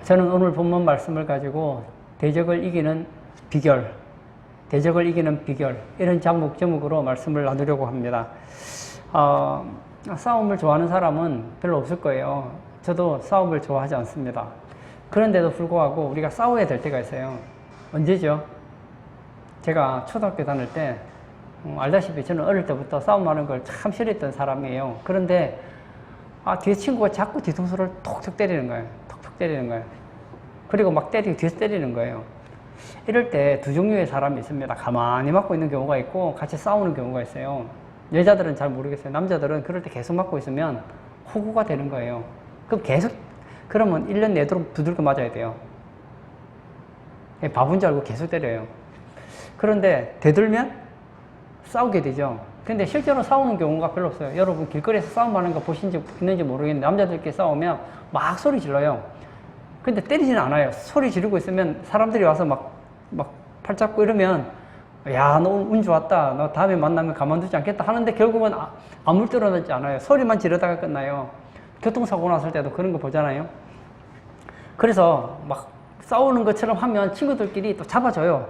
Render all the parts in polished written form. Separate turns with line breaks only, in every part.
저는 오늘 본문 말씀을 가지고 대적을 이기는 비결, 대적을 이기는 비결, 이런 제목으로 말씀을 나누려고 합니다. 싸움을 좋아하는 사람은 별로 없을 거예요. 저도 싸움을 좋아하지 않습니다. 그런데도 불구하고 우리가 싸워야 될 때가 있어요. 언제죠? 제가 초등학교 다닐 때 알다시피 저는 어릴 때부터 싸움하는 걸 참 싫어했던 사람이에요. 그런데 뒤에 친구가 자꾸 뒤통수를 톡톡 때리는 거예요. 톡톡 때리는 거예요. 그리고 막 때리고 뒤에서 때리는 거예요. 이럴 때 두 종류의 사람이 있습니다. 가만히 맞고 있는 경우가 있고 같이 싸우는 경우가 있어요. 여자들은 잘 모르겠어요. 남자들은 그럴 때 계속 맞고 있으면 호구가 되는 거예요. 그러면 1년 내도록 두들겨 맞아야 돼요. 바본 줄 알고 계속 때려요. 그런데 되돌면 싸우게 되죠. 근데 실제로 싸우는 경우가 별로 없어요. 여러분 길거리에서 싸움하는 거 보신 적 있는지 모르겠는데 남자들끼리 싸우면 막 소리 질러요. 근데 때리지는 않아요. 소리 지르고 있으면 사람들이 와서 막 팔 잡고 이러면 야, 너 운 좋았다. 너 다음에 만나면 가만두지 않겠다 하는데 결국은 아무 일 일어나지 않아요. 소리만 지르다가 끝나요. 교통사고 났을 때도 그런 거 보잖아요. 그래서 막 싸우는 것처럼 하면 친구들끼리 또 잡아줘요.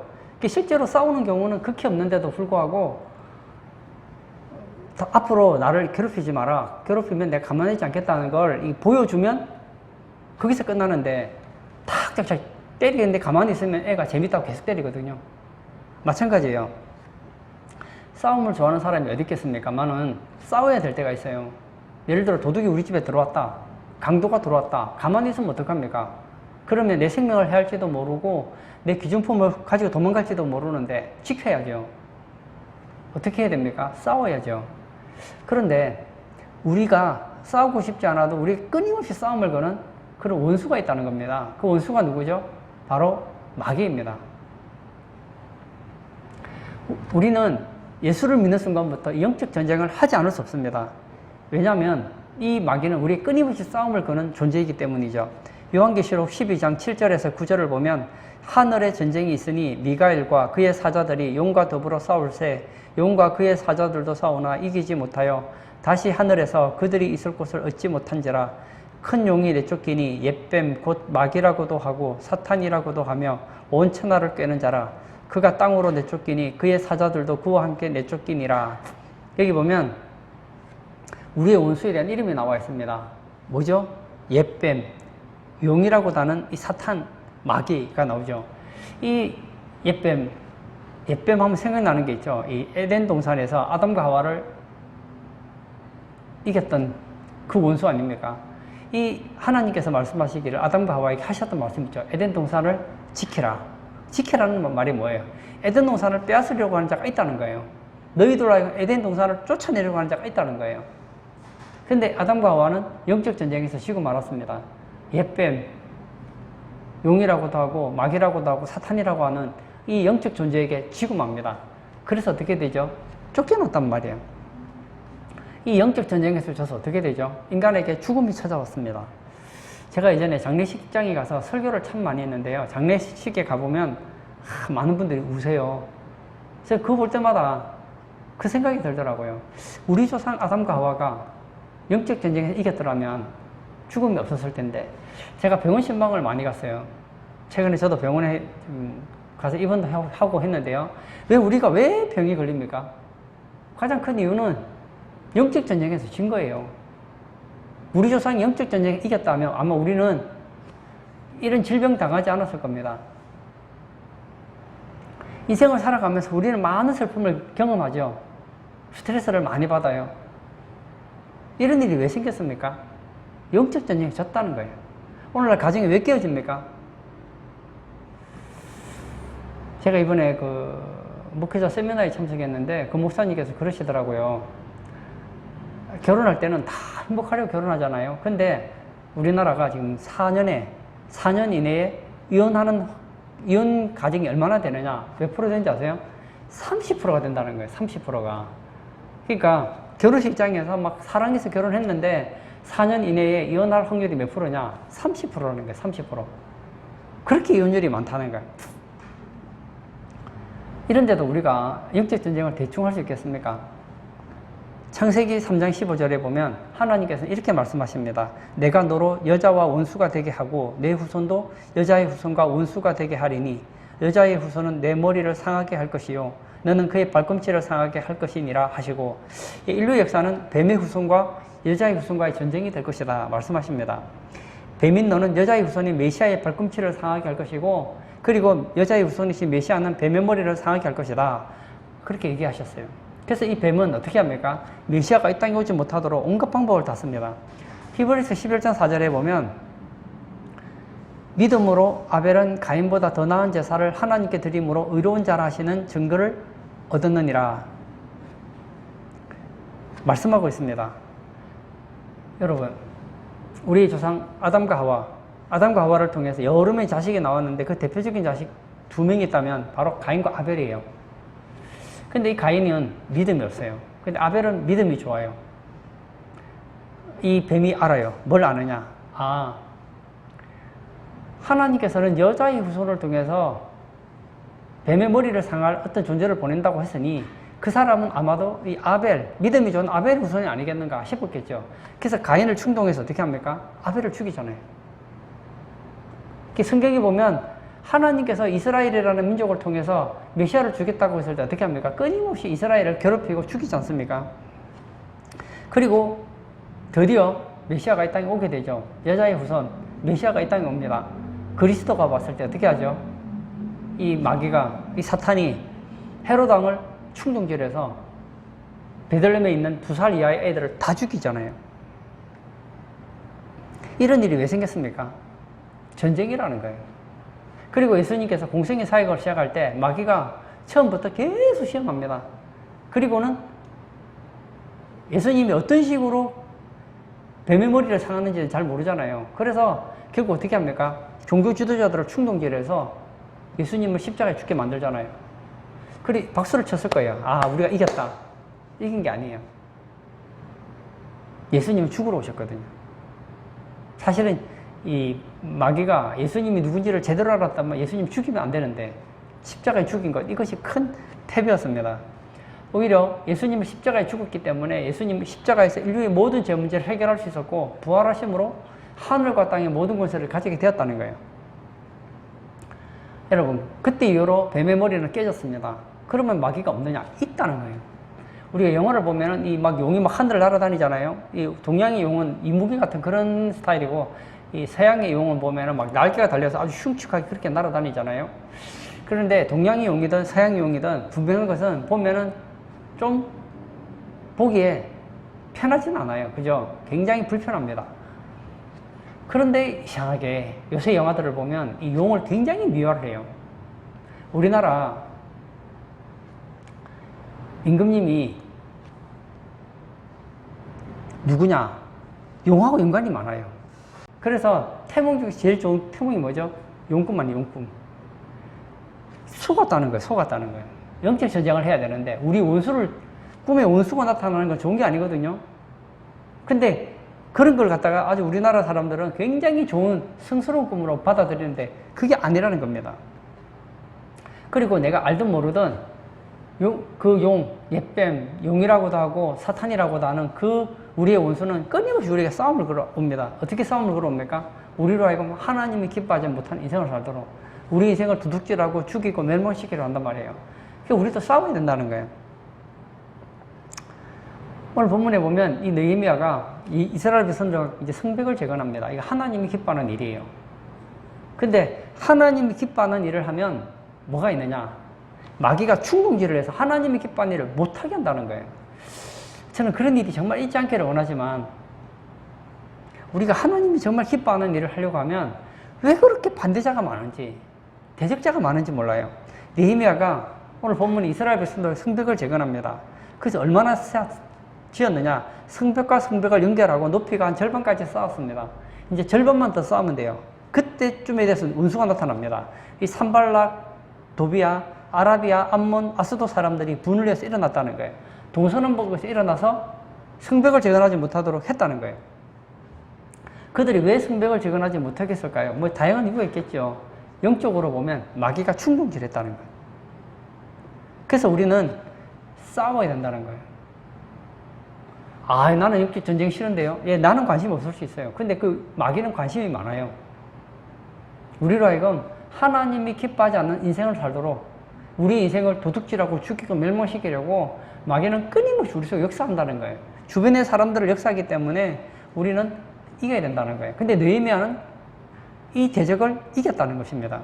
실제로 싸우는 경우는 극히 없는데도 불구하고 앞으로 나를 괴롭히지 마라. 괴롭히면 내가 가만히 있지 않겠다는 걸 보여주면 거기서 끝나는데 탁탁탁 때리는데 가만히 있으면 애가 재밌다고 계속 때리거든요. 마찬가지예요. 싸움을 좋아하는 사람이 어디 있겠습니까만은 싸워야 될 때가 있어요. 예를 들어 도둑이 우리 집에 들어왔다. 강도가 들어왔다. 가만히 있으면 어떡합니까? 그러면 내 생명을 해할지도 모르고 내 귀중품을 가지고 도망갈지도 모르는데 지켜야죠. 어떻게 해야 됩니까? 싸워야죠. 그런데 우리가 싸우고 싶지 않아도 우리 끊임없이 싸움을 거는 그런 원수가 있다는 겁니다. 그 원수가 누구죠? 바로 마귀입니다. 우리는 예수를 믿는 순간부터 영적 전쟁을 하지 않을 수 없습니다. 왜냐하면 이 마귀는 우리 끊임없이 싸움을 거는 존재이기 때문이죠. 요한계시록 12장 7절에서 9절을 보면 하늘에 전쟁이 있으니 미가엘과 그의 사자들이 용과 더불어 싸울세 용과 그의 사자들도 싸우나 이기지 못하여 다시 하늘에서 그들이 있을 곳을 얻지 못한지라. 큰 용이 내쫓기니 옛뱀 곧 마귀라고도 하고 사탄이라고도 하며 온 천하를 꿰는 자라. 그가 땅으로 내쫓기니 그의 사자들도 그와 함께 내쫓기니라. 여기 보면 우리의 원수에 대한 이름이 나와 있습니다. 뭐죠? 옛뱀, 용이라고도 하는 이 사탄, 마귀가 나오죠. 이 옛뱀 하면 생각나는 게 있죠. 이 에덴 동산에서 아담과 하와를 이겼던 그 원수 아닙니까? 이 하나님께서 말씀하시기를 아담과 하와에게 하셨던 말씀 있죠. 에덴 동산을 지키라. 지키라는 말이 뭐예요? 에덴 동산을 빼앗으려고 하는 자가 있다는 거예요. 너희들 하여금 에덴 동산을 쫓아내려고 하는 자가 있다는 거예요. 근데 아담과 하와는 영적 전쟁에서 지고 말았습니다. 옛뱀, 용이라고도 하고 마귀라고도 하고 사탄이라고 하는 이 영적 존재에게 지고 맙니다. 그래서 어떻게 되죠? 쫓겨났단 말이에요. 이 영적 전쟁에서 져서 어떻게 되죠? 인간에게 죽음이 찾아왔습니다. 제가 예전에 장례식장에 가서 설교를 참 많이 했는데요. 장례식에 가보면 많은 분들이 우세요. 그래서 그거 볼 때마다 그 생각이 들더라고요. 우리 조상 아담과 하와가 영적 전쟁에서 이겼더라면 죽음이 없었을 텐데. 제가 병원 신방을 많이 갔어요. 최근에 저도 병원에 가서 입원도 하고 했는데요. 우리가 왜 병이 걸립니까? 가장 큰 이유는 영적 전쟁에서 진 거예요. 우리 조상이 영적 전쟁에 이겼다면 아마 우리는 이런 질병 당하지 않았을 겁니다. 인생을 살아가면서 우리는 많은 슬픔을 경험하죠. 스트레스를 많이 받아요. 이런 일이 왜 생겼습니까? 영적 전쟁에 졌다는 거예요. 오늘날 가정이 왜 깨어집니까? 제가 이번에 목회자 세미나에 참석했는데 그 목사님께서 그러시더라고요. 결혼할 때는 다 행복하려고 결혼하잖아요. 근데 우리나라가 지금 4년 이내에 이혼 가정이 얼마나 되느냐? 몇 프로 되는지 아세요? 30%가 된다는 거예요. 30%가. 그러니까 결혼식장에서 막 사랑해서 결혼했는데 4년 이내에 이혼할 확률이 몇 프로냐? 30%라는 거예요. 30%. 그렇게 이혼율이 많다는 거예요. 이런데도 우리가 영적 전쟁을 대충 할 수 있겠습니까? 창세기 3장 15절에 보면 하나님께서 이렇게 말씀하십니다. 내가 너로 여자와 원수가 되게 하고 내 후손도 여자의 후손과 원수가 되게 하리니 여자의 후손은 내 머리를 상하게 할 것이요 너는 그의 발꿈치를 상하게 할 것이니라 하시고, 인류 역사는 뱀의 후손과 여자의 후손과의 전쟁이 될 것이다 말씀하십니다. 뱀인 너는 여자의 후손이 메시아의 발꿈치를 상하게 할 것이고, 그리고 여자의 후손이신 메시아는 뱀의 머리를 상하게 할 것이다, 그렇게 얘기하셨어요. 그래서 이 뱀은 어떻게 합니까? 메시아가 이 땅에 오지 못하도록 온갖 방법을 다 씁니다. 히브리서 11장 4절에 보면 믿음으로 아벨은 가인보다 더 나은 제사를 하나님께 드림으로 의로운 자라 하시는 증거를 얻었느니라 말씀하고 있습니다. 여러분, 우리 조상 아담과 하와를 통해서 여러 명의 자식이 나왔는데 그 대표적인 자식 2명이 있다면 바로 가인과 아벨이에요. 근데 이 가인은 믿음이 없어요. 근데 아벨은 믿음이 좋아요. 이 뱀이 알아요. 뭘 아느냐? 하나님께서는 여자의 후손을 통해서 뱀의 머리를 상할 어떤 존재를 보낸다고 했으니 그 사람은 아마도 이 아벨, 믿음이 좋은 아벨 후손이 아니겠는가 싶었겠죠. 그래서 가인을 충동해서 어떻게 합니까? 아벨을 죽이잖아요. 성경에 보면 하나님께서 이스라엘이라는 민족을 통해서 메시아를 주겠다고 했을 때 어떻게 합니까? 끊임없이 이스라엘을 괴롭히고 죽이지 않습니까? 그리고 드디어 메시아가 이 땅에 오게 되죠. 여자의 후손, 메시아가 이 땅에 옵니다. 그리스도가 왔을 때 어떻게 하죠? 이 마귀가, 이 사탄이 헤롯 왕을 충동질해서 베들레헴에 있는 2살 이하의 애들을 다 죽이잖아요. 이런 일이 왜 생겼습니까? 전쟁이라는 거예요. 그리고 예수님께서 공생의 사역을 시작할 때 마귀가 처음부터 계속 시험합니다. 그리고는 예수님이 어떤 식으로 뱀의 머리를 상하는지 잘 모르잖아요. 그래서 결국 어떻게 합니까? 종교 지도자들을 충동질해서 예수님을 십자가에 죽게 만들잖아요. 그리 박수를 쳤을 거예요. 우리가 이겼다. 이긴 게 아니에요. 예수님은 죽으러 오셨거든요. 사실은 이 마귀가 예수님이 누군지를 제대로 알았다면 예수님 죽이면 안 되는데 십자가에 죽인 것, 이것이 큰 패배였습니다. 오히려 예수님은 십자가에 죽었기 때문에 예수님 십자가에서 인류의 모든 죄 문제를 해결할 수 있었고 부활하심으로 하늘과 땅의 모든 권세를 가지게 되었다는 거예요. 여러분, 그때 이후로 뱀의 머리는 깨졌습니다. 그러면 마귀가 없느냐? 있다는 거예요. 우리가 영화를 보면은 이 막 용이 막 하늘을 날아다니잖아요. 이 동양의 용은 이무기 같은 그런 스타일이고, 이 서양의 용은 보면은 막 날개가 달려서 아주 흉측하게 그렇게 날아다니잖아요. 그런데 동양의 용이든 서양의 용이든 분명한 것은 보면은 좀 보기에 편하진 않아요. 그죠? 굉장히 불편합니다. 그런데 이상하게 요새 영화들을 보면 이 용을 굉장히 미화를 해요. 우리나라 임금님이 누구냐? 용하고 연관이 많아요. 그래서 태몽 중에 제일 좋은 태몽이 뭐죠? 용꿈 아니에요, 용꿈. 속았다는 거예요, 속았다는 거예요. 영적 전쟁을 해야 되는데 우리 원수를, 꿈에 원수가 나타나는 건 좋은 게 아니거든요. 근데 그런 걸 갖다가 아주 우리나라 사람들은 굉장히 좋은 성스러운 꿈으로 받아들이는데 그게 아니라는 겁니다. 그리고 내가 알든 모르든 그 용, 옛뱀, 용이라고도 하고 사탄이라고도 하는 그 우리의 원수는 끊임없이 우리에게 싸움을 걸어옵니다. 어떻게 싸움을 걸어옵니까? 우리로 하여금 하나님이 기뻐하지 못한 인생을 살도록 우리 인생을 도둑질하고 죽이고 멸망시키려 한단 말이에요. 그러니까 우리도 싸워야 된다는 거예요. 오늘 본문에 보면 이 느헤미야가 이스라엘 백성들과 이제 성벽을 재건합니다. 이거 하나님이 기뻐하는 일이에요. 근데 하나님이 기뻐하는 일을 하면 뭐가 있느냐? 마귀가 충동질을 해서 하나님이 기뻐하는 일을 못하게 한다는 거예요. 저는 그런 일이 정말 있지 않기를 원하지만 우리가 하나님이 정말 기뻐하는 일을 하려고 하면 왜 그렇게 반대자가 많은지, 대적자가 많은지 몰라요. 느헤미야가 오늘 본문 이스라엘 백성들 성벽을 재건합니다. 그래서 얼마나 지었느냐? 성벽과 성벽을 연결하고 높이가 한 절반까지 쌓았습니다. 이제 절반만 더 쌓으면 돼요. 그때쯤에 대해서 운수가 나타납니다. 이 산발락, 도비아, 아라비아, 암몬, 아스도 사람들이 분을 해서 일어났다는 거예요. 동서남북에서 일어나서 성벽을 재건하지 못하도록 했다는 거예요. 그들이 왜 성벽을 재건하지 못하겠을까요? 뭐 다양한 이유가 있겠죠. 영적으로 보면 마귀가 충동질했다는 거예요. 그래서 우리는 싸워야 된다는 거예요. 나는 육지 전쟁 싫은데요. 예, 나는 관심 없을 수 있어요. 근데 그 마귀는 관심이 많아요. 우리로 하여금 하나님이 기뻐하지 않는 인생을 살도록 우리 인생을 도둑질하고 죽이고 멸망시키려고 마귀는 끊임없이 우리 속에 역사한다는 거예요. 주변의 사람들을 역사하기 때문에 우리는 이겨야 된다는 거예요. 근데 느헤미야는 이 대적을 이겼다는 것입니다.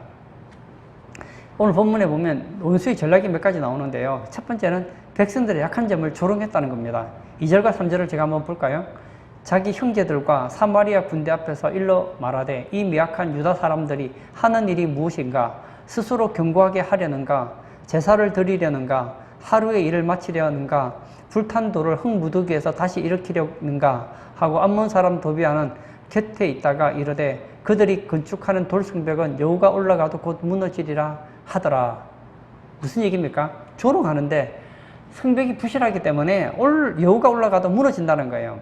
오늘 본문에 보면 원수의 전략이 몇 가지 나오는데요. 첫 번째는 백성들의 약한 점을 조롱했다는 겁니다. 2절과 3절을 제가 한번 볼까요? 자기 형제들과 사마리아 군대 앞에서 일러 말하되 이 미약한 유다 사람들이 하는 일이 무엇인가? 스스로 견고하게 하려는가? 제사를 드리려는가? 하루의 일을 마치려는가? 불탄 돌을 흙무더기에서 다시 일으키려는가? 하고 암몬 사람 도비아는 곁에 있다가 이르되 그들이 건축하는 돌성벽은 여호가 올라가도 곧 무너지리라 하더라. 무슨 얘기입니까? 조롱하는데 성벽이 부실하기 때문에 여호가 올라가도 무너진다는 거예요.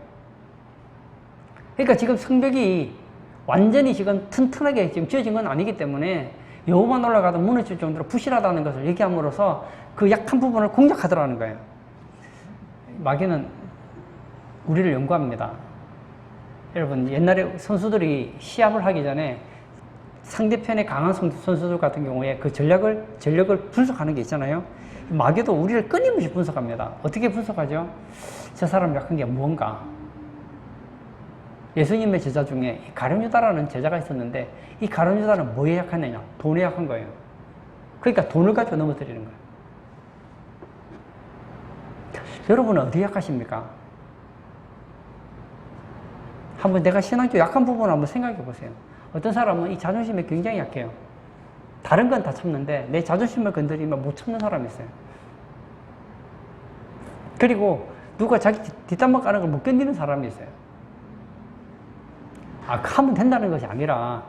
그러니까 지금 성벽이 완전히 지금 튼튼하게 지금 지어진 건 아니기 때문에 여호만 올라가도 무너질 정도로 부실하다는 것을 얘기함으로써 그 약한 부분을 공략하더라는 거예요. 마귀는 우리를 연구합니다. 여러분, 옛날에 선수들이 시합을 하기 전에 상대편의 강한 선수들 같은 경우에 그 전력을 분석하는 게 있잖아요. 마귀도 우리를 끊임없이 분석합니다. 어떻게 분석하죠? 저 사람 약한 게 무언가? 예수님의 제자 중에 가룟 유다라는 제자가 있었는데 이 가룟 유다는 뭐에 약하느냐? 돈에 약한 거예요. 그러니까 돈을 가지고 넘어뜨리는 거예요. 여러분은 어디에 약하십니까? 한번 내가 신앙적 약한 부분을 한번 생각해 보세요. 어떤 사람은 이 자존심에 굉장히 약해요. 다른 건 다 참는데 내 자존심을 건드리면 못 참는 사람이 있어요. 그리고 누가 자기 뒷담화 까는 걸 못 견디는 사람이 있어요. 하면 된다는 것이 아니라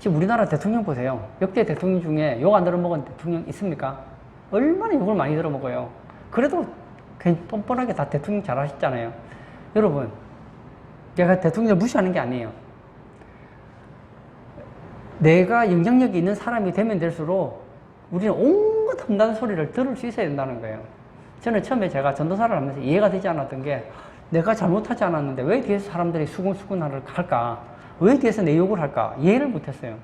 지금 우리나라 대통령 보세요. 역대 대통령 중에 욕 안 들어먹은 대통령 있습니까? 얼마나 욕을 많이 들어먹어요. 그래도 그냥 뻔뻔하게 다 대통령 잘 하셨잖아요. 여러분, 제가 대통령을 무시하는 게 아니에요. 내가 영향력이 있는 사람이 되면 될수록 우리는 온갖 험난 소리를 들을 수 있어야 된다는 거예요. 저는 처음에 제가 전도사를 하면서 이해가 되지 않았던 게 내가 잘못하지 않았는데 왜 뒤에서 사람들이 수군수군 할까? 왜 뒤에서 내 욕을 할까? 이해를 못했어요.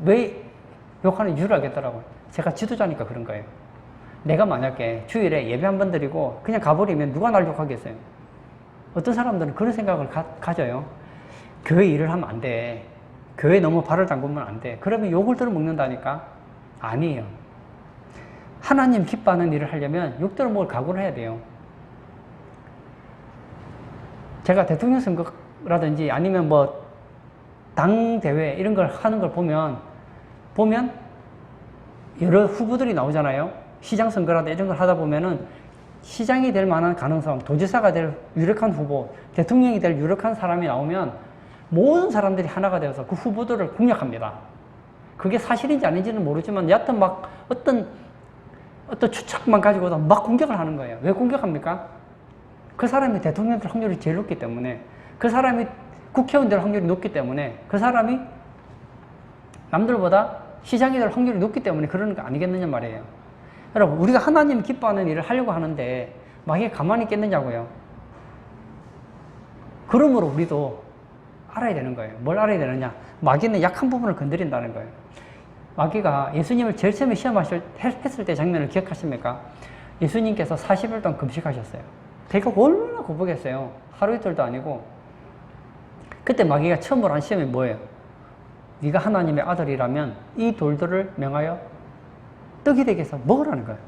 왜 욕하는 이유를 알겠더라고요. 제가 지도자니까 그런 거예요. 내가 만약에 주일에 예배 한 번 드리고 그냥 가버리면 누가 날 욕하겠어요? 어떤 사람들은 그런 생각을 가져요. 교회 일을 하면 안 돼. 교회 너무 발을 담그면 안 돼. 그러면 욕을 들어먹는다니까? 아니에요. 하나님 기뻐하는 일을 하려면 욕 들어먹을 각오를 해야 돼요. 제가 대통령 선거라든지 아니면 뭐 당대회 이런 걸 하는 걸 보면 여러 후보들이 나오잖아요. 시장 선거라든지 이런 걸 하다 보면은 시장이 될 만한 가능성, 도지사가 될 유력한 후보, 대통령이 될 유력한 사람이 나오면 모든 사람들이 하나가 되어서 그 후보들을 공략합니다. 그게 사실인지 아닌지는 모르지만 여하튼 막 어떤 추측만 가지고도 막 공격을 하는 거예요. 왜 공격합니까? 그 사람이 대통령 될 확률이 제일 높기 때문에, 그 사람이 국회의원 될 확률이 높기 때문에, 그 사람이 남들보다 시장이 될 확률이 높기 때문에 그러는 거 아니겠느냐 말이에요. 여러분, 우리가 하나님 기뻐하는 일을 하려고 하는데 마귀가 가만히 있겠느냐고요. 그러므로 우리도 알아야 되는 거예요. 뭘 알아야 되느냐? 마귀는 약한 부분을 건드린다는 거예요. 마귀가 예수님을 제일 처음에 했을 때 장면을 기억하십니까? 예수님께서 40일 동안 금식하셨어요. 배가 얼마나 고프겠어요. 하루 이틀도 아니고. 그때 마귀가 처음으로 한 시험이 뭐예요? 네가 하나님의 아들이라면 이 돌들을 명하여 떡이 되게 해서 먹으라는 거예요.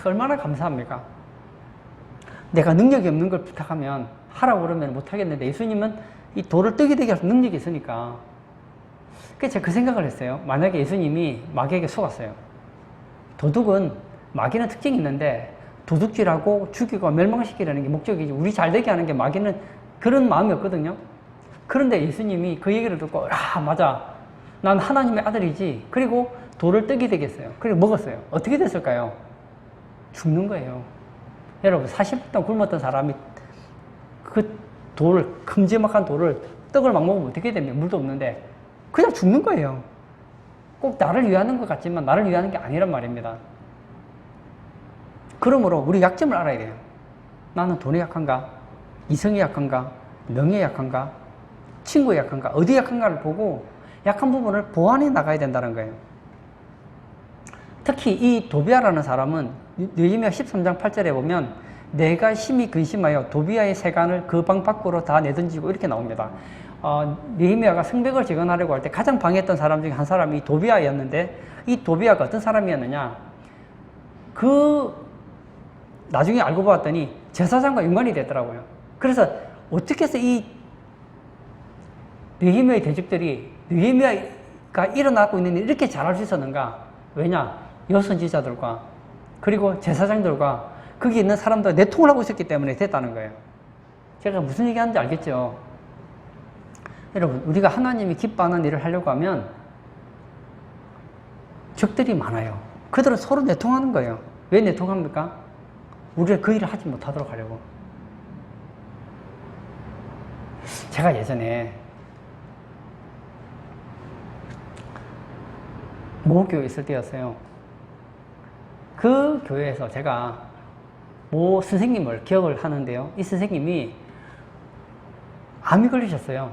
얼마나 감사합니까? 내가 능력이 없는 걸 부탁하면 하라고 그러면 못하겠는데 예수님은 이 돌을 떡이 되게 해서 능력이 있으니까. 그래서 제가 그 생각을 했어요. 만약에 예수님이 마귀에게 속았어요. 도둑은, 마귀는 특징이 있는데 도둑질하고 죽이고 멸망시키려는 게 목적이지 우리 잘되게 하는 게 마귀는 그런 마음이 없거든요. 그런데 예수님이 그 얘기를 듣고 맞아, 난 하나님의 아들이지. 그리고 돌을 떡이 되게 했어요. 그리고 먹었어요. 어떻게 됐을까요? 죽는 거예요. 여러분, 40분 동안 굶었던 사람이 그 큼지막한 돌을, 떡을 막 먹으면 어떻게 됩니까? 물도 없는데 그냥 죽는 거예요. 꼭 나를 위하는 것 같지만 나를 위하는 게 아니란 말입니다. 그러므로 우리 약점을 알아야 돼요. 나는 돈에 약한가? 이성에 약한가? 명예에 약한가? 친구에 약한가? 어디 약한가를 보고 약한 부분을 보완해 나가야 된다는 거예요. 특히 이 도비아라는 사람은 느헤미야 13장 8절에 보면 내가 심히 근심하여 도비아의 세간을 그 방 밖으로 다 내던지고 이렇게 나옵니다. 느헤미야가 성벽을 재건하려고 할 때 가장 방해했던 사람 중에 한 사람이 도비아였는데 이 도비아가 어떤 사람이었느냐? 나중에 알고 봤더니 제사장과 연관이 되더라고요. 그래서 어떻게 해서 이 느헤미야의 대적들이 느헤미야가 일어나고 있는 일 이렇게 잘할 수 있었는가? 왜냐? 여선지자들과 그리고 제사장들과 거기 있는 사람들 내통을 하고 있었기 때문에 됐다는 거예요. 제가 무슨 얘기하는지 알겠죠? 여러분, 우리가 하나님이 기뻐하는 일을 하려고 하면 적들이 많아요. 그들은 서로 내통하는 거예요. 왜 내통합니까? 우리가 그 일을 하지 못하도록 하려고. 제가 예전에 모 교회에 있을 때였어요. 그 교회에서 제가 모 선생님을 기억을 하는데요. 이 선생님이 암이 걸리셨어요.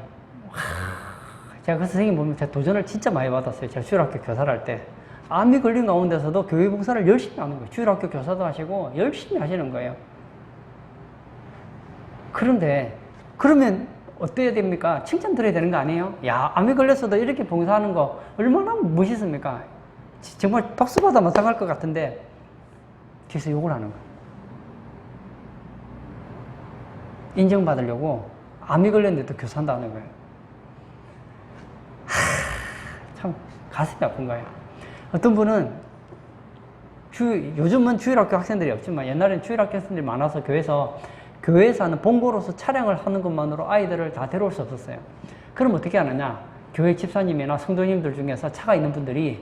제가 그 선생님 보면 제가 도전을 진짜 많이 받았어요. 제가 주일학교 교사를 할 때. 암이 걸린 가운데서도 교회 봉사를 열심히 하는 거예요. 주일학교 교사도 하시고 열심히 하시는 거예요. 그런데 그러면 어때야 됩니까? 칭찬 드려야 되는 거 아니에요? 야, 암이 걸렸어도 이렇게 봉사하는 거 얼마나 멋있습니까? 정말 박수 받아 마땅할 것 같은데 뒤에서 욕을 하는 거예요. 인정받으려고 암이 걸렸는데도 교사한다는 거예요. 참 가슴이 아픈 거예요. 어떤 분은 요즘은 주일학교 학생들이 없지만 옛날엔 주일학교 학생들이 많아서 교회에서 하는 본고로서 차량을 하는 것만으로 아이들을 다 데려올 수 없었어요. 그럼 어떻게 하느냐? 교회 집사님이나 성도님들 중에서 차가 있는 분들이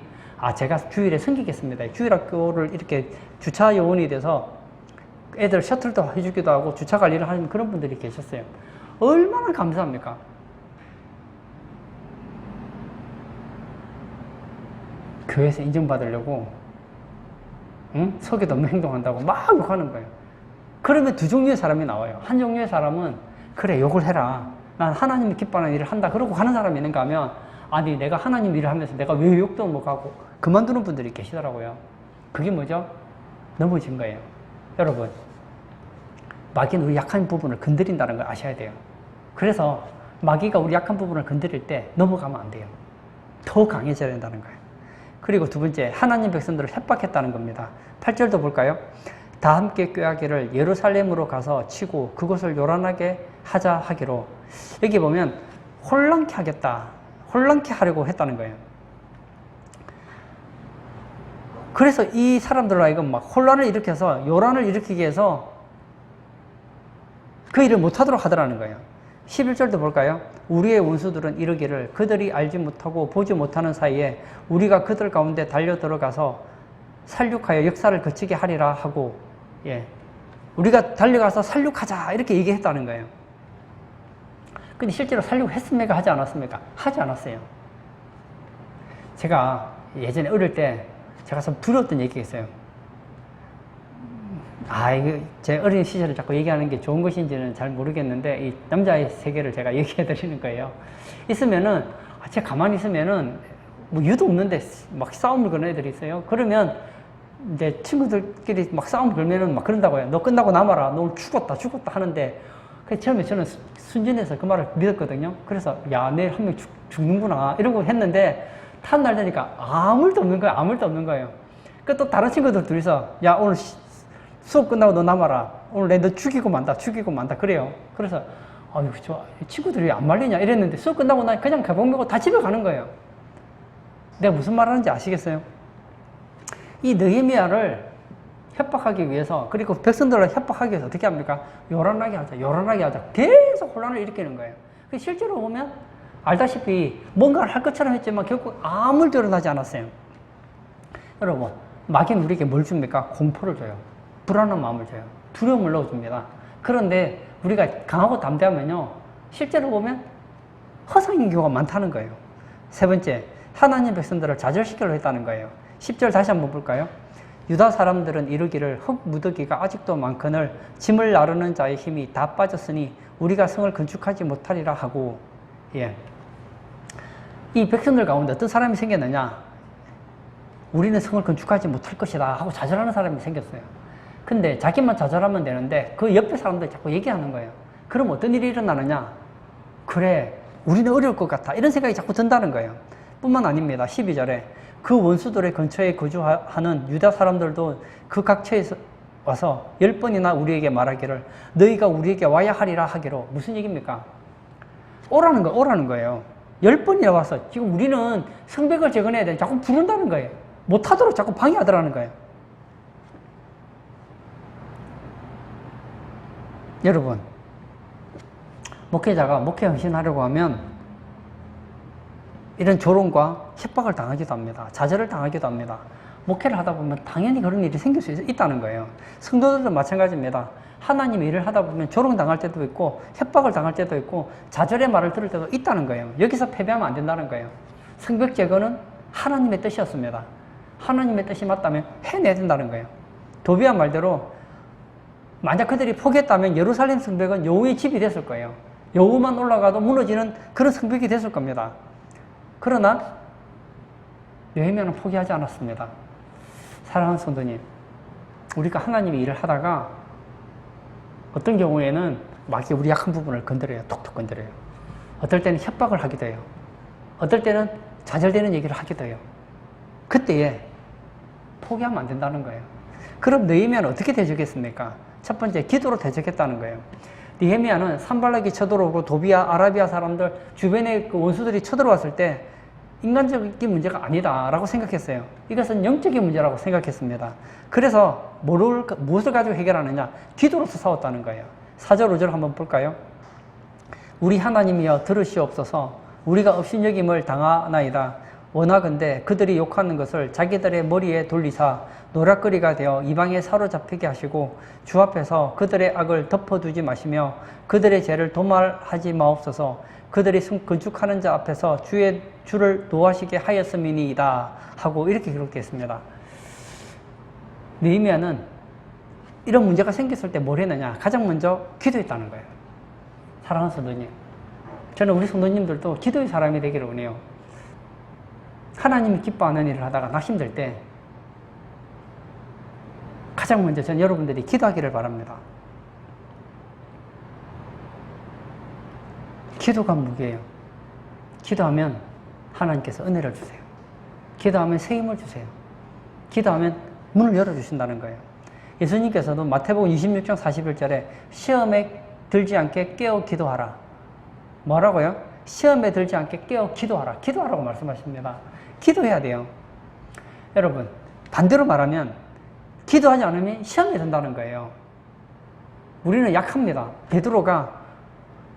제가 주일에 섬기겠습니다. 주일학교를 이렇게 주차 요원이 돼서 애들 셔틀도 해주기도 하고 주차 관리를 하는 그런 분들이 계셨어요. 얼마나 감사합니까? 교회에서 인정받으려고 석에도 없는 행동한다고 막 욕하는 거예요. 그러면 두 종류의 사람이 나와요. 한 종류의 사람은 그래 욕을 해라. 난 하나님이 기뻐하는 일을 한다. 그러고 하는 사람이 있는가 하면 아니 내가 하나님 일을 하면서 내가 왜 욕도 못 하고 그만두는 분들이 계시더라고요. 그게 뭐죠? 넘어진 거예요. 여러분, 마귀는 우리 약한 부분을 건드린다는 걸 아셔야 돼요. 그래서 마귀가 우리 약한 부분을 건드릴 때 넘어가면 안 돼요. 더 강해져야 된다는 거예요. 그리고 두 번째, 하나님 백성들을 협박했다는 겁니다. 8절도 볼까요? 다 함께 꾀하기를 예루살렘으로 가서 치고 그곳을 요란하게 하자 하기로. 여기 보면 혼란케 하겠다. 혼란케 하려고 했다는 거예요. 그래서 이 사람들로 하여금 막 혼란을 일으켜서 요란을 일으키기 위해서 그 일을 못하도록 하더라는 거예요. 11절도 볼까요? 우리의 원수들은 이르기를 그들이 알지 못하고 보지 못하는 사이에 우리가 그들 가운데 달려 들어가서 살육하여 역사를 거치게 하리라 하고, 우리가 달려가서 살육하자 이렇게 얘기했다는 거예요. 근데 실제로 살육했습니까? 하지 않았습니까? 하지 않았어요. 제가 예전에 어릴 때 제가 좀 두려웠던 얘기가 있어요. 이거 제 어린 시절을 자꾸 얘기하는 게 좋은 것인지는 잘 모르겠는데 이 남자의 세계를 제가 얘기해 드리는 거예요. 있으면은 제가 가만히 있으면은 뭐 이유도 없는데 막 싸움을 거는 애들이 있어요. 그러면 이제 친구들끼리 막 싸움 걸면은 막 그런다고요. 너 끝나고 남아라. 너 오늘 죽었다 하는데 처음에 저는 순진해서 그 말을 믿었거든요. 그래서 야, 내일 한 명 죽는구나 이러고 했는데 다음 날 되니까 아무 일도 없는 거예요. 그 또 다른 친구들 둘이서 야, 오늘 수업 끝나고 너 남아라. 오늘 너 죽이고 만다. 그래요. 그래서 아유, 저 친구들이 안 말리냐 이랬는데 수업 끝나고 나 그냥 가방 메고 다 집에 가는 거예요. 내가 무슨 말 하는지 아시겠어요? 이 느헤미야를 협박하기 위해서, 그리고 백성들을 협박하기 위해서 어떻게 합니까? 요란하게 하자. 계속 혼란을 일으키는 거예요. 실제로 보면 알다시피 뭔가를 할 것처럼 했지만 결국 아무 일도 일어나지 않았어요. 여러분, 마귀는 우리에게 뭘 줍니까? 공포를 줘요. 불안한 마음을 줘요. 두려움을 넣어줍니다. 그런데 우리가 강하고 담대하면요, 실제로 보면 허상인 경우가 많다는 거예요. 세 번째, 하나님 백성들을 좌절시키려고 했다는 거예요. 10절 다시 한번 볼까요? 유다 사람들은 이르기를 흙 무더기가 아직도 많거늘 짐을 나르는 자의 힘이 다 빠졌으니 우리가 성을 건축하지 못하리라 하고, 예. 이 백성들 가운데 어떤 사람이 생겼느냐? 우리는 성을 건축하지 못할 것이다 하고 좌절하는 사람이 생겼어요. 근데 자기만 좌절하면 되는데 그 옆에 사람들이 자꾸 얘기하는 거예요. 그럼 어떤 일이 일어나느냐? 그래, 우리는 어려울 것 같아. 이런 생각이 자꾸 든다는 거예요. 뿐만 아닙니다. 12절에 그 원수들의 근처에 거주하는 유다 사람들도 그 각처에 와서 10번이나 우리에게 말하기를 너희가 우리에게 와야 하리라 하기로. 무슨 얘기입니까? 오라는 거예요. 10번이나 와서 지금 우리는 성벽을 재건해야 돼. 자꾸 부른다는 거예요. 못하도록 자꾸 방해하더라는 거예요. 여러분, 목회자가 목회 헌신하려고 하면 이런 조롱과 협박을 당하기도 합니다. 좌절을 당하기도 합니다. 목회를 하다 보면 당연히 그런 일이 생길 수 있다는 거예요. 성도들도 마찬가지입니다. 하나님의 일을 하다 보면 조롱당할 때도 있고 협박을 당할 때도 있고 좌절의 말을 들을 때도 있다는 거예요. 여기서 패배하면 안 된다는 거예요. 성벽 재건은 하나님의 뜻이었습니다. 하나님의 뜻이 맞다면 해내야 된다는 거예요. 도비아 말대로 만약 그들이 포기했다면 예루살렘 성벽은 여호와의 집이 됐을 거예요. 여호와만 올라가도 무너지는 그런 성벽이 됐을 겁니다. 그러나 느헤미야는 포기하지 않았습니다. 사랑하는 성도님, 우리가 하나님의 일을 하다가 어떤 경우에는 막 우리 약한 부분을 건드려요. 톡톡 건드려요. 어떨 때는 협박을 하기도 해요. 어떨 때는 좌절되는 얘기를 하기도 해요. 그때에 포기하면 안 된다는 거예요. 그럼 느헤미야는 어떻게 대적했습니까? 첫 번째, 기도로 대적했다는 거예요. 느헤미야는 산발락이 쳐들어오고 도비아, 아라비아 사람들 주변에 그 원수들이 쳐들어왔을 때 인간적인 문제가 아니다라고 생각했어요. 이것은 영적인 문제라고 생각했습니다. 그래서 무엇을 가지고 해결하느냐? 기도로서 싸웠다는 거예요. 4절, 5절 한번 볼까요? 우리 하나님이여 들으시옵소서. 우리가 업신여김을 당하나이다. 원하건대 그들이 욕하는 것을 자기들의 머리에 돌리사 노략거리가 되어 이방에 사로잡히게 하시고 주 앞에서 그들의 악을 덮어두지 마시며 그들의 죄를 도말하지 마옵소서. 그들이 건축하는 자 앞에서 주를 노하시게 하였음이니이다 하고 이렇게 기록되어 있습니다. 느헤미야는 이런 문제가 생겼을 때 뭘 했느냐? 가장 먼저 기도했다는 거예요. 사랑하는 성도님, 저는 우리 성도님들도 기도의 사람이 되기를 원해요. 하나님이 기뻐하는 일을 하다가 낙심될 때 가장 먼저 저는 여러분들이 기도하기를 바랍니다. 기도가 무게예요. 기도하면 하나님께서 은혜를 주세요. 기도하면 새 힘을 주세요. 기도하면 문을 열어주신다는 거예요. 예수님께서도 마태복음 26장 41절에 시험에 들지 않게 깨어 기도하라. 뭐라고요? 시험에 들지 않게 깨어 기도하라. 기도하라고 말씀하십니다. 기도해야 돼요. 여러분, 반대로 말하면 기도하지 않으면 시험에 든다는 거예요. 우리는 약합니다. 베드로가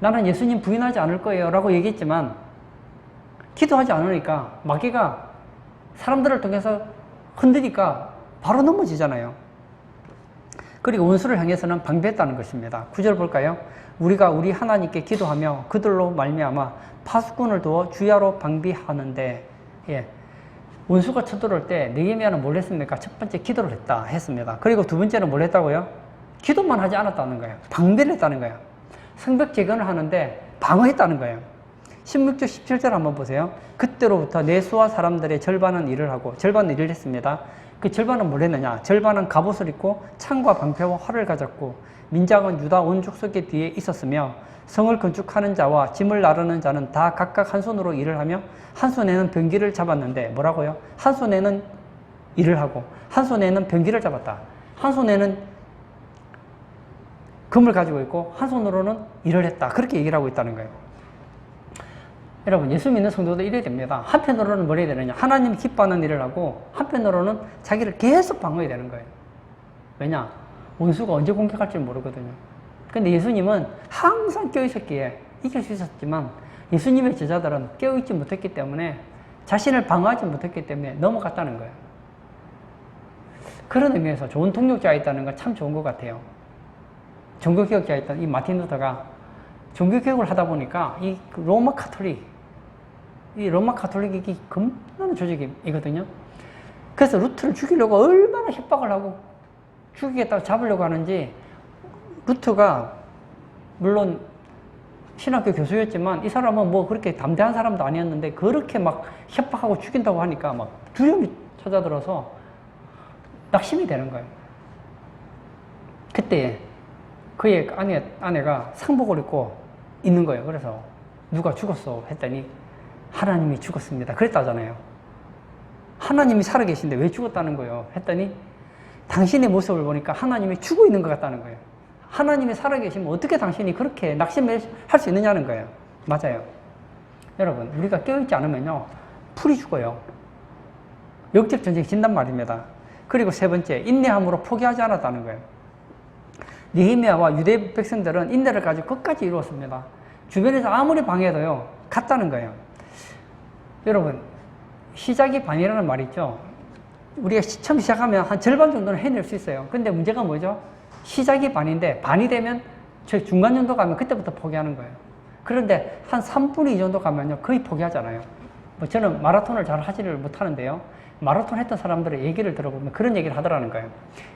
나는 예수님 부인하지 않을 거예요 라고 얘기했지만 기도하지 않으니까 마귀가 사람들을 통해서 흔드니까 바로 넘어지잖아요. 그리고 원수를 향해서는 방비했다는 것입니다. 9절 볼까요? 우리가 우리 하나님께 기도하며 그들로 말미암아 파수꾼을 두어 주야로 방비하는데, 예. 원수가 쳐들어올 때 느헤미야는 뭘 했습니까? 첫 번째 기도를 했습니다. 그리고 두 번째는 뭘 했다고요? 기도만 하지 않았다는 거예요. 방비를 했다는 거예요. 성벽 재건을 하는데 방어했다는 거예요. 16절 17절 한번 보세요. 그때로부터 내수와 사람들의 절반은 일을 하고 절반은 일을 했습니다. 그 절반은 뭘 했느냐? 절반은 갑옷을 입고 창과 방패와 활을 가졌고 민장은 유다 온 족속의 뒤에 있었으며 성을 건축하는 자와 짐을 나르는 자는 다 각각 한 손으로 일을 하며 한 손에는 병기를 잡았는데 뭐라고요? 한 손에는 일을 하고 한 손에는 병기를 잡았다. 한 손에는 금을 가지고 있고 한 손으로는 일을 했다. 그렇게 얘기를 하고 있다는 거예요. 여러분, 예수 믿는 성도도 이래야 됩니다. 한편으로는 뭘 해야 되느냐? 하나님이 기뻐하는 일을 하고 한편으로는 자기를 계속 방어해야 되는 거예요. 왜냐? 원수가 언제 공격할지 모르거든요. 근데 예수님은 항상 깨어있었기에 이길 수 있었지만 예수님의 제자들은 깨어있지 못했기 때문에 자신을 방어하지 못했기 때문에 넘어갔다는 거예요. 그런 의미에서 좋은 동력자가 있다는 건 참 좋은 것 같아요. 종교개혁자가 있던 이 마틴 루터가 종교개혁을 하다 보니까 이 로마 카톨릭이 겁나는 조직이거든요. 그래서 루트를 죽이려고 얼마나 협박을 하고 죽이겠다고 잡으려고 하는지, 루트가 물론 신학교 교수였지만 이 사람은 뭐 그렇게 담대한 사람도 아니었는데 그렇게 막 협박하고 죽인다고 하니까 막 두려움이 찾아들어서 낙심이 되는 거예요. 그때 그의 아내가 상복을 입고 있는 거예요. 그래서 누가 죽었어 했더니 하나님이 죽었습니다 그랬다잖아요. 하나님이 살아계신데 왜 죽었다는 거예요 했더니 당신의 모습을 보니까 하나님이 죽어 있는 것 같다는 거예요. 하나님이 살아계시면 어떻게 당신이 그렇게 낙심할 수 있느냐는 거예요. 맞아요. 여러분, 우리가 깨어있지 않으면요 풀이 죽어요. 영적 전쟁이 진단 말입니다. 그리고 세 번째, 인내함으로 포기하지 않았다는 거예요. 느헤미야와 유대 백성들은 인내를 가지고 끝까지 이루었습니다. 주변에서 아무리 방해해도요 갔다는 거예요. 여러분, 시작이 반이라는 말이 있죠. 우리가 처음 시작하면 한 절반 정도는 해낼 수 있어요. 근데 문제가 뭐죠? 시작이 반인데 반이 되면 저희 중간 정도 가면 그때부터 포기하는 거예요. 그런데 한 3분의 2 정도 가면요 거의 포기하잖아요. 뭐 저는 마라톤을 잘 하지를 못하는데요, 마라톤 했던 사람들의 얘기를 들어보면 그런 얘기를 하더라는 거예요.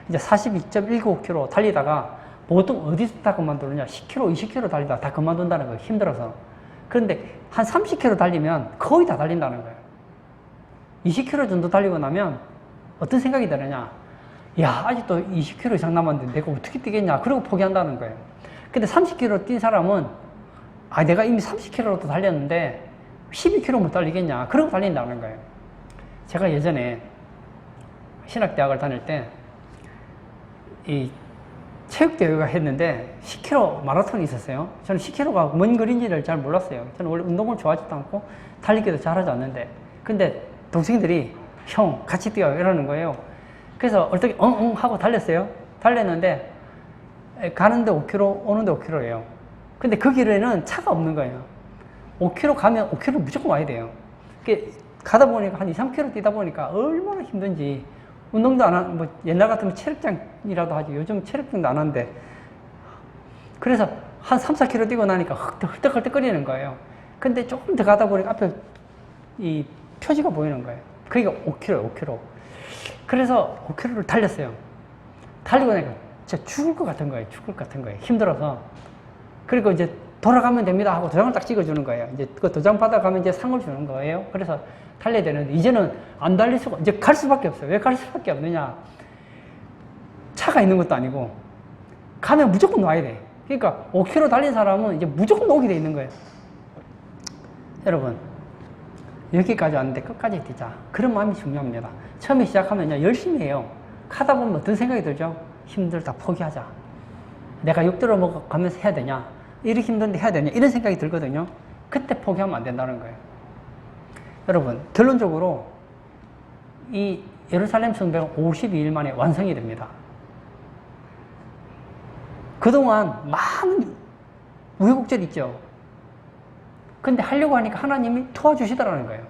이제 42.195km 달리다가 보통 어디서 다 그만두느냐, 10km, 20km 달리다가 다 그만둔다는 거예요. 힘들어서. 그런데 한 30km 달리면 거의 다 달린다는 거예요. 20km 정도 달리고 나면 어떤 생각이 드느냐, 야, 아직도 20km 이상 남았는데 내가 어떻게 뛰겠냐, 그러고 포기한다는 거예요. 근데 30km 뛴 사람은 아, 내가 이미 30km도 달렸는데 12km 못 달리겠냐, 그러고 달린다는 거예요. 제가 예전에 신학대학을 다닐 때 이 체육대회가 했는데 10km 마라톤이 있었어요. 저는 10km가 뭔 거리인지를 잘 몰랐어요. 저는 원래 운동을 좋아하지도 않고 달리기도 잘하지 않는데, 근데 동생들이 형 같이 뛰어 이러는 거예요. 그래서 어떻게 엉엉 하고 달렸어요. 달렸는데 가는데 5km 오는데 5km예요. 근데 그 길에는 차가 없는 거예요. 5km 가면 5km 무조건 와야 돼요. 가다 보니까 한 2, 3km 뛰다 보니까 얼마나 힘든지, 운동도 안 하는, 뭐 옛날 같으면 체력장이라도 하지, 요즘 체력장도 안 하는데, 그래서 한 3, 4km 뛰고 나니까 헐떡헐떡거리는 거예요. 근데 조금 더 가다 보니까 앞에 이 표지가 보이는 거예요. 그러니까 5km, 5km. 그래서 5km를 달렸어요. 달리고 나니까 진짜 죽을 것 같은 거예요. 죽을 것 같은 거예요. 힘들어서. 그리고 이제 돌아가면 됩니다 하고 도장을 딱 찍어주는 거예요. 이제 그 도장 받아가면 이제 상을 주는 거예요. 그래서 달려야 되는데 이제는 안 달릴 수가, 이제 갈 수밖에 없어요. 왜 갈 수밖에 없느냐? 차가 있는 것도 아니고 가면 무조건 와야 돼. 그러니까 5km 달린 사람은 이제 무조건 오게 돼 있는 거예요. 여러분, 여기까지 왔는데 끝까지 뛰자. 그런 마음이 중요합니다. 처음에 시작하면요 열심히 해요. 하다 보면 어떤 생각이 들죠? 힘들다, 포기하자. 내가 욕들어 먹어가면서 해야 되냐? 이렇게 힘든데 해야 되냐? 이런 생각이 들거든요. 그때 포기하면 안 된다는 거예요. 여러분, 결론적으로 이 예루살렘 성벽은 52일 만에 완성이 됩니다. 그동안 많은 우여곡절이 있죠. 근데 하려고 하니까 하나님이 도와주시더라는 거예요.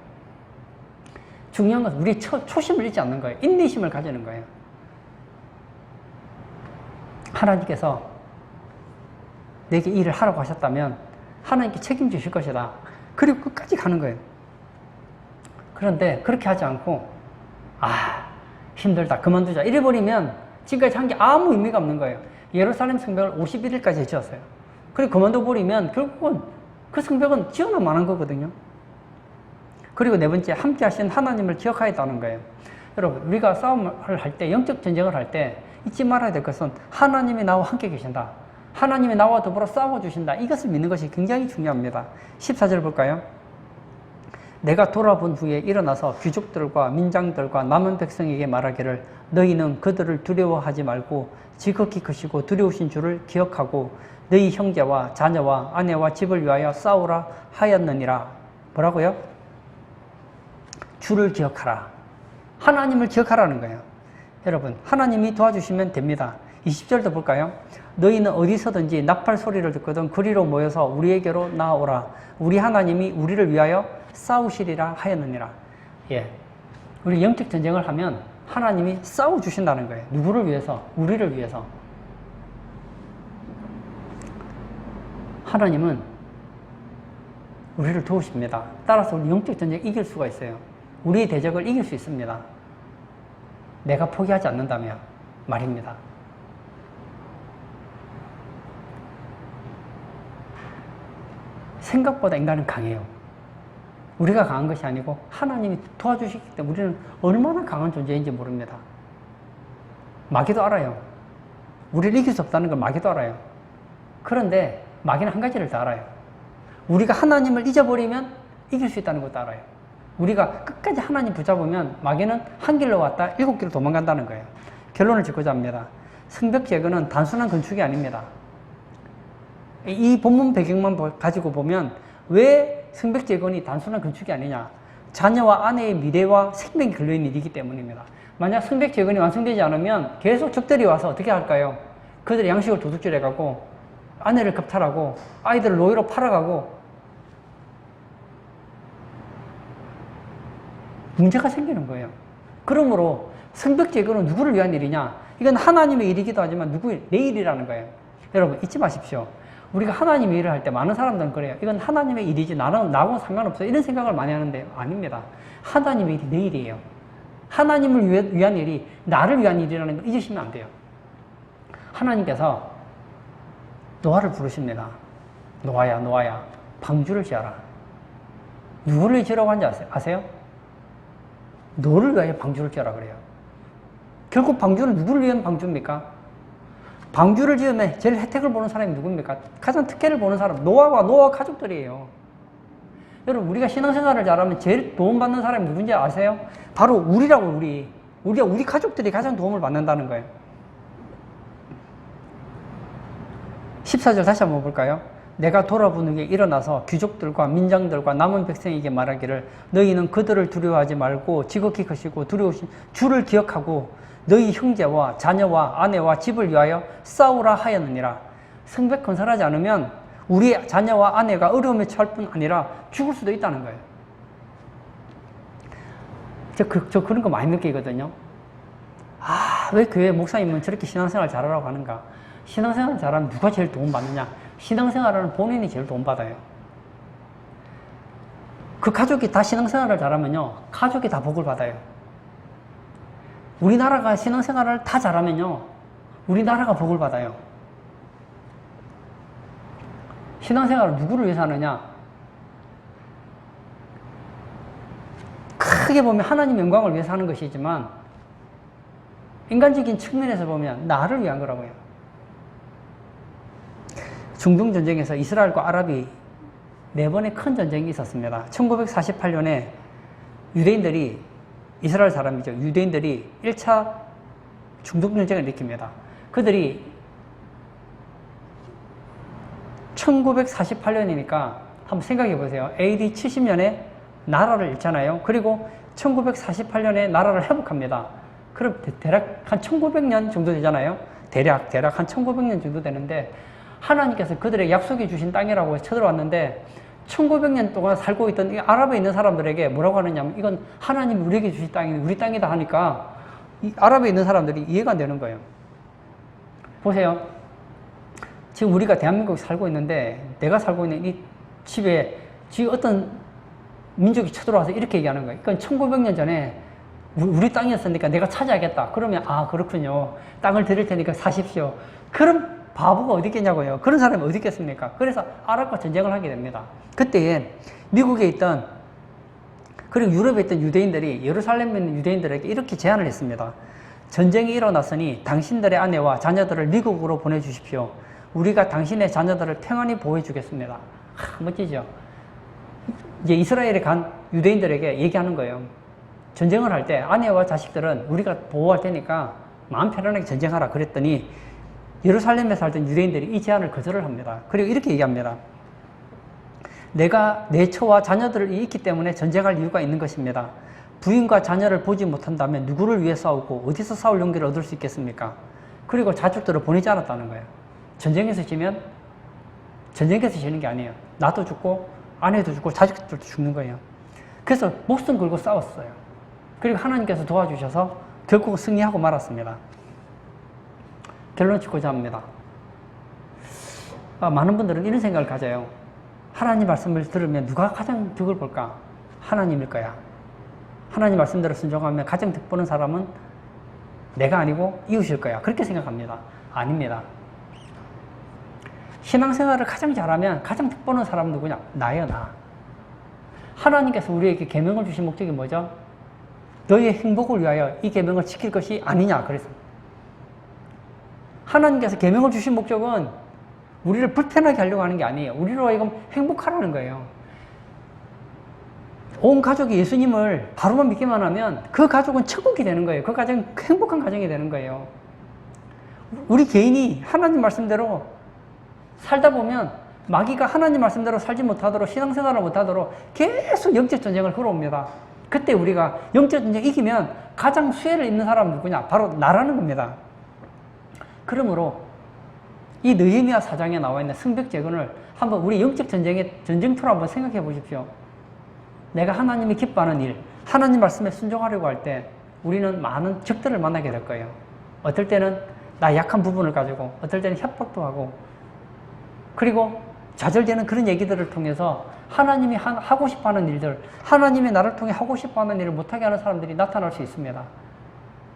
중요한 것은 우리의 초심을 잃지 않는 거예요. 인내심을 가지는 거예요. 하나님께서 내게 일을 하라고 하셨다면 하나님께 책임지실 것이다. 그리고 끝까지 가는 거예요. 그런데 그렇게 하지 않고 아, 힘들다, 그만두자 이래버리면 지금까지 한 게 아무 의미가 없는 거예요. 예루살렘 성벽을 51일까지 지었어요. 그리고 그만둬버리면 결국은 그 성벽은 지어만 만한 거거든요. 그리고 네 번째, 함께 하신 하나님을 기억하였다는 거예요. 여러분, 우리가 싸움을 할 때, 영적 전쟁을 할 때 잊지 말아야 될 것은 하나님이 나와 함께 계신다. 하나님이 나와 더불어 싸워주신다. 이것을 믿는 것이 굉장히 중요합니다. 14절 볼까요? 내가 돌아본 후에 일어나서 귀족들과 민장들과 남은 백성에게 말하기를 너희는 그들을 두려워하지 말고 지극히 크시고 두려우신 주를 기억하고 너희 형제와 자녀와 아내와 집을 위하여 싸우라 하였느니라. 뭐라고요? 주를 기억하라. 하나님을 기억하라는 거예요. 여러분, 하나님이 도와주시면 됩니다. 20절도 볼까요? 너희는 어디서든지 나팔 소리를 듣거든 그리로 모여서 우리에게로 나오라. 우리 하나님이 우리를 위하여 싸우시리라 하였느니라. 예, 우리 영적 전쟁을 하면 하나님이 싸워주신다는 거예요. 누구를 위해서? 우리를 위해서. 하나님은 우리를 도우십니다. 따라서 우리 영적 전쟁 이길 수가 있어요. 우리의 대적을 이길 수 있습니다. 내가 포기하지 않는다면 말입니다. 생각보다 인간은 강해요. 우리가 강한 것이 아니고 하나님이 도와주시기 때문에 우리는 얼마나 강한 존재인지 모릅니다. 마귀도 알아요. 우리를 이길 수 없다는 걸 마귀도 알아요. 그런데 마귀는 한 가지를 다 알아요. 우리가 하나님을 잊어버리면 이길 수 있다는 것도 알아요. 우리가 끝까지 하나님 붙잡으면 마귀는 한 길로 왔다 7길로 도망간다는 거예요. 결론을 짓고자 합니다. 성벽제거는 단순한 건축이 아닙니다. 이 본문 배경만 가지고 보면 왜 성벽제건이 단순한 건축이 아니냐, 자녀와 아내의 미래와 생명이 걸려있는 일이기 때문입니다. 만약 성벽제건이 완성되지 않으면 계속 적들이 와서 어떻게 할까요? 그들의 양식을 도둑질해가고 아내를 겁탈하고 아이들을 노예로 팔아가고 문제가 생기는 거예요. 그러므로 성벽제거는 누구를 위한 일이냐? 이건 하나님의 일이기도 하지만 내 일이라는 거예요. 여러분 잊지 마십시오. 우리가 하나님의 일을 할 때 많은 사람들은 그래요. 이건 하나님의 일이지 나하고는 상관없어요. 이런 생각을 많이 하는데 아닙니다. 하나님의 일이 내 일이에요. 하나님을 위한 일이 나를 위한 일이라는 걸 잊으시면 안 돼요. 하나님께서 노아를 부르십니다. 노아야 방주를 지어라. 누구를 지으라고 하는지 아세요? 너를 위하여 방주를 지어라 그래요. 결국 방주는 누구를 위한 방주입니까? 방주를 지으면 제일 혜택을 보는 사람이 누굽니까? 가장 특혜를 보는 사람, 노아와 노아 가족들이에요. 여러분 우리가 신앙생활을 잘하면 제일 도움받는 사람이 누군지 아세요? 바로 우리라고. 우리 가족들이 가장 도움을 받는다는 거예요. 14절 다시 한번 볼까요? 내가 돌아본 후에 일어나서 귀족들과 민장들과 남은 백성에게 말하기를 너희는 그들을 두려워하지 말고 지극히 크시고 두려우신 주를 기억하고 너희 형제와 자녀와 아내와 집을 위하여 싸우라 하였느니라. 성벽 건설하지 않으면 우리 자녀와 아내가 어려움에 처할 뿐 아니라 죽을 수도 있다는 거예요. 저 그런 거 많이 느끼거든요. 왜 교회 목사님은 저렇게 신앙생활 잘하라고 하는가? 신앙생활 잘하면 누가 제일 도움받느냐? 신앙생활은 본인이 제일 도움받아요. 그 가족이 다 신앙생활을 잘하면요, 가족이 다 복을 받아요. 우리나라가 신앙생활을 다 잘하면요, 우리나라가 복을 받아요. 신앙생활을 누구를 위해서 하느냐? 크게 보면 하나님 영광을 위해서 하는 것이지만 인간적인 측면에서 보면 나를 위한 거라고요. 중동 전쟁에서 이스라엘과 아랍이 4번의 큰 전쟁이 있었습니다. 1948년에 유대인들이, 이스라엘 사람이죠, 유대인들이 1차 중동 전쟁을 일으킵니다. 그들이 1948년이니까 한번 생각해 보세요. AD 70년에 나라를 잃잖아요. 그리고 1948년에 나라를 회복합니다. 그럼 대략 한 1900년 정도 되잖아요. 대략 한 1900년 정도 되는데 하나님께서 그들에게 약속해 주신 땅이라고 쳐들어왔는데 1900년 동안 살고 있던 이 아랍에 있는 사람들에게 뭐라고 하느냐면 이건 하나님이 우리에게 주신 땅이 우리 땅이다 하니까 이 아랍에 있는 사람들이 이해가 안 되는 거예요. 보세요. 지금 우리가 대한민국에 살고 있는데 내가 살고 있는 이 집에 지금 어떤 민족이 쳐들어와서 이렇게 얘기하는 거예요. 그러니까 1900년 전에 우리 땅이었으니까 내가 차지하겠다. 그러면 그렇군요. 땅을 드릴 테니까 사십시오. 그럼 바보가 어디 있겠냐고요. 그런 사람이 어디 있겠습니까? 그래서 아랍과 전쟁을 하게 됩니다. 그때 미국에 있던 그리고 유럽에 있던 유대인들이 예루살렘에 있는 유대인들에게 이렇게 제안을 했습니다. 전쟁이 일어났으니 당신들의 아내와 자녀들을 미국으로 보내주십시오. 우리가 당신의 자녀들을 평안히 보호해 주겠습니다. 멋지죠? 이제 이스라엘에 간 유대인들에게 얘기하는 거예요. 전쟁을 할 때 아내와 자식들은 우리가 보호할 테니까 마음 편안하게 전쟁하라 그랬더니 예루살렘에 살던 유대인들이 이 제안을 거절을 합니다. 그리고 이렇게 얘기합니다. 내가 내 처와 자녀들이 있기 때문에 전쟁할 이유가 있는 것입니다. 부인과 자녀를 보지 못한다면 누구를 위해 싸우고 어디서 싸울 용기를 얻을 수 있겠습니까? 그리고 자축들을 보내지 않았다는 거예요. 전쟁에서 지면 전쟁에서 지는 게 아니에요. 나도 죽고 아내도 죽고 자식들도 죽는 거예요. 그래서 목숨 걸고 싸웠어요. 그리고 하나님께서 도와주셔서 결국 승리하고 말았습니다. 결론 짓고자 합니다. 많은 분들은 이런 생각을 가져요. 하나님 말씀을 들으면 누가 가장 득을 볼까? 하나님일 거야. 하나님 말씀대로 순종하면 가장 득 보는 사람은 내가 아니고 이웃일 거야. 그렇게 생각합니다. 아닙니다. 신앙생활을 가장 잘하면 가장 득보는 사람은 누구냐? 나예요, 나. 하나님께서 우리에게 계명을 주신 목적이 뭐죠? 너희의 행복을 위하여 이 계명을 지킬 것이 아니냐. 그래서 하나님께서 계명을 주신 목적은 우리를 불편하게 하려고 하는 게 아니에요. 우리로 하여금 행복하라는 거예요. 온 가족이 예수님을 바로만 믿기만 하면 그 가족은 천국이 되는 거예요. 그 가정은 행복한 가정이 되는 거예요. 우리 개인이 하나님 말씀대로 살다 보면 마귀가 하나님 말씀대로 살지 못하도록, 신앙생활을 못하도록 계속 영적 전쟁을 걸어옵니다. 그때 우리가 영적 전쟁 이기면 가장 수혜를 입는 사람은 누구냐? 바로 나라는 겁니다. 그러므로 이 느헤미야 4장에 나와 있는 승벽제군을 한번 우리 영적 전쟁의 전쟁터로 한번 생각해 보십시오. 내가 하나님이 기뻐하는 일, 하나님 말씀에 순종하려고 할 때 우리는 많은 적들을 만나게 될 거예요. 어떨 때는 나 약한 부분을 가지고, 어떨 때는 협박도 하고, 그리고 좌절되는 그런 얘기들을 통해서 하나님이 하고 싶어하는 일들, 하나님이 나를 통해 하고 싶어하는 일을 못하게 하는 사람들이 나타날 수 있습니다.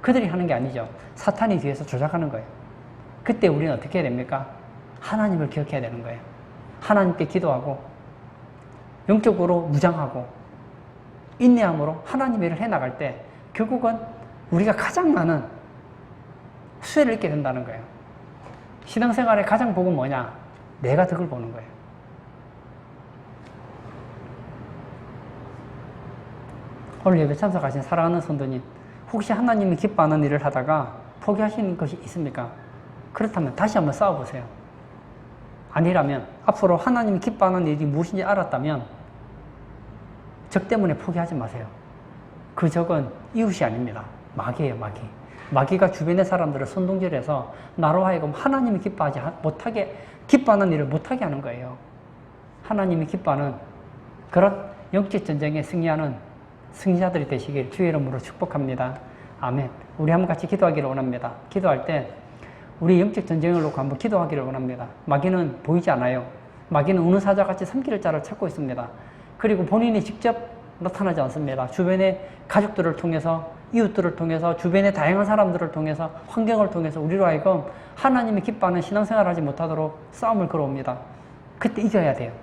그들이 하는 게 아니죠. 사탄이 뒤에서 조작하는 거예요. 그때 우리는 어떻게 해야 됩니까? 하나님을 기억해야 되는 거예요. 하나님께 기도하고 영적으로 무장하고 인내함으로 하나님의 일을 해나갈 때 결국은 우리가 가장 많은 수혜를 얻게 된다는 거예요. 신앙생활의 가장 복은 뭐냐? 내가 덕을 보는 거예요. 오늘 예배 참석하신 사랑하는 성도님, 혹시 하나님이 기뻐하는 일을 하다가 포기하시는 것이 있습니까? 그렇다면 다시 한번 싸워보세요. 아니라면 앞으로 하나님이 기뻐하는 일이 무엇인지 알았다면 적 때문에 포기하지 마세요. 그 적은 이웃이 아닙니다. 마귀예요, 마귀. 마귀가 주변의 사람들을 선동질해서 나로 하여금 하나님이 기뻐하는 일을 못하게 하는 거예요. 하나님이 기뻐하는 그런 영적 전쟁에 승리하는 승리자들이 되시길 주의 이름으로 축복합니다. 아멘. 우리 한번 같이 기도하기를 원합니다. 기도할 때 우리 영적 전쟁을 놓고 한번 기도하기를 원합니다. 마귀는 보이지 않아요. 마귀는 우는 사자같이 삼킬 자를 찾고 있습니다. 그리고 본인이 직접 나타나지 않습니다. 주변의 가족들을 통해서, 이웃들을 통해서, 주변의 다양한 사람들을 통해서, 환경을 통해서 우리로 하여금 하나님이 기뻐하는 신앙생활을 하지 못하도록 싸움을 걸어옵니다. 그때 이겨야 돼요.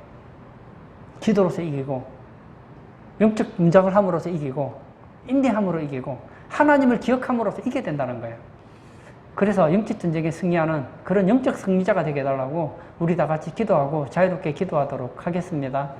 기도로서 이기고, 영적 문장을 함으로써 이기고, 인내함으로 이기고, 하나님을 기억함으로써 이겨야 된다는 거예요. 그래서 영적 전쟁에 승리하는 그런 영적 승리자가 되게 해달라고 우리 다 같이 기도하고 자유롭게 기도하도록 하겠습니다.